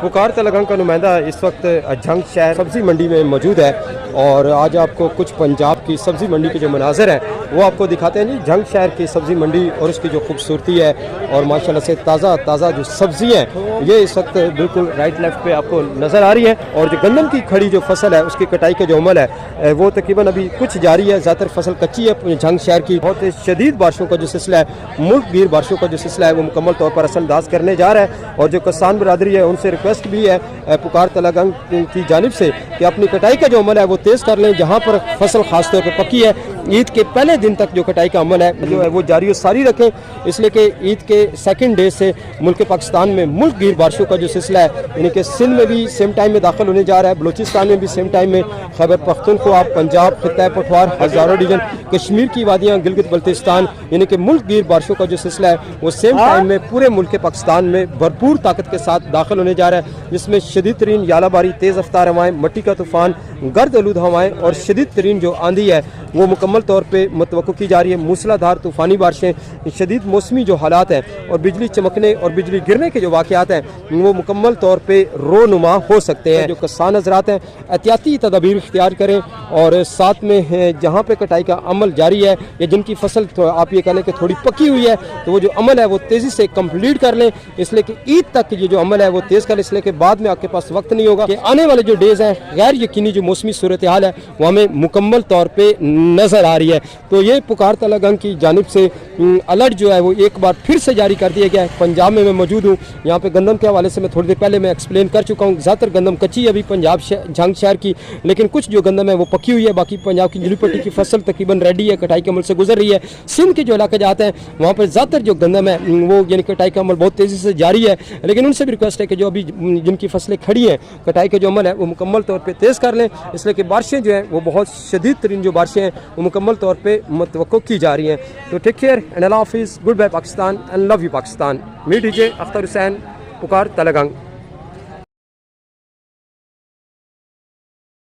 पुकार तलगंग का नुमाइंदा इस वक्त झंग शहर सब्ज़ी मंडी में मौजूद है और आज आपको कुछ पंजाब की सब्ज़ी मंडी के जो मनाज़र हैं वो आपको दिखाते हैं जी। झंग शहर की सब्ज़ी मंडी और उसकी जो खूबसूरती है और माशाल्लाह से ताज़ा जो सब्ज़ी हैं ये इस वक्त बिल्कुल राइट लेफ्ट पे आपको नज़र आ रही है। और जो गंदम की खड़ी जो फसल है उसकी कटाई का जो अमल है वो तकरीबन अभी कुछ जारी है। ज़्यादातर फसल कच्ची है झंग शहर की। बहुत शदीद बारिशों का जो सिलसिला है, मुल्क गिर बारिशों का जो सिलसिला है वो मुकम्मल तौर पर असरअंदाज करने जा रहा है। और जो किसान बरादरी है उनसे रिक्वेस्ट भी है पुकार तलगंग की जानिब से कि अपनी कटाई का जो अमल है वो तेज़ कर लें। जहाँ पर फसल खासतौर पर पकी है ईद के पहले दिन तक जो कटाई का अमल है जो है वो जारी और सारी रखें, इसलिए कि ईद के सेकंड डे से मुल्क पाकिस्तान में मुल्क गिर बारिशों का जो सिलसिला है यानी कि सिंध में भी सेम टाइम में दाखिल होने जा रहा है, बलूचिस्तान में भी सेम टाइम में, खैबर पख्तूनख्वा, पंजाब, खित्ता पठवार, हज़ारों डिवीजन, कश्मीर की वादियाँ, गिलगित बल्तिस्तान यानी कि मुल्क गिर बारिशों का जो सिलसिला है वो सेम टाइम में पूरे मुल्क पाकिस्तान में भरपूर ताकत के साथ दाखिल होने जा रहा है, जिसमें शदीद तरीन यालाबारी, तेज़ रफ्तार हवाएँ, मिट्टी का तूफान, गर्द आलूद हवाएँ और शदीद तरीन जो आंधी है वो मुकम्मल तौर पे मुतवक्को की जा रही है। मूसलाधार तूफ़ानी बारिशें, शदीद मौसमी जो हालात हैं और बिजली चमकने और बिजली गिरने के जो वाक़यात हैं वो मुकम्मल तौर पे रोनुमा हो सकते हैं। जो किसान हज़रात हैं एहतियाती तदाबीर इख्तियार करें और साथ में जहाँ पे कटाई का अमल जारी है या जिनकी फसल तो आप ये कह लें कि थोड़ी पकी हुई है तो वो जो अमल है वो तेज़ी से कम्प्लीट कर लें, इसलिए कि ईद तक ये जो अमल है वो तेज़ कर लें, इसलिए कि बाद में आपके पास वक्त नहीं होगा कि आने वाले जो डेज़ हैं गैर यकीनी जो मौसमी सूरत हाल है वो हमें मुकम्मल तौर पर नज़र आ रही है। तो ये पुकार तलगंग की जानिब से अलर्ट जो है वो एक बार फिर से जारी कर दिया गया है। पंजाब में मैं मौजूद हूँ, यहाँ पे गंदम के हवाले से मैं थोड़ी देर पहले मैं एक्सप्लेन कर चुका हूँ। ज़्यादातर गंदम कच्ची है अभी पंजाब झंग शहर की, लेकिन कुछ जो गंदम है वो पकी हुई है। बाकी पंजाब की जुली पट्टी की फसल तकरीबन रेडी है, कटाई के अमल से गुजर रही है। सिंध के जो इलाके जाते हैं वहाँ पर ज़्यादातर जो गंदम है वो यानी कटाई का अमल बहुत तेज़ी से जारी है, लेकिन उनसे भी रिक्वेस्ट है कि जो अभी जिनकी फसलें खड़ी हैं कटाई का जो अमल है वो मुकम्मल तौर पर तेज़ कर लें, इसलिए कि बारिशें जो हैं वो बहुत शदीद तरीन जो बारिशें हैं वो मुकम्मल तौर पे मुतवक्को की जा रही हैं। तो टेक केयर एंड अल्लाह हाफिज़, good bye Pakistan and love you Pakistan. Me DJ Akhtar Hussain, पुकार तलगंग।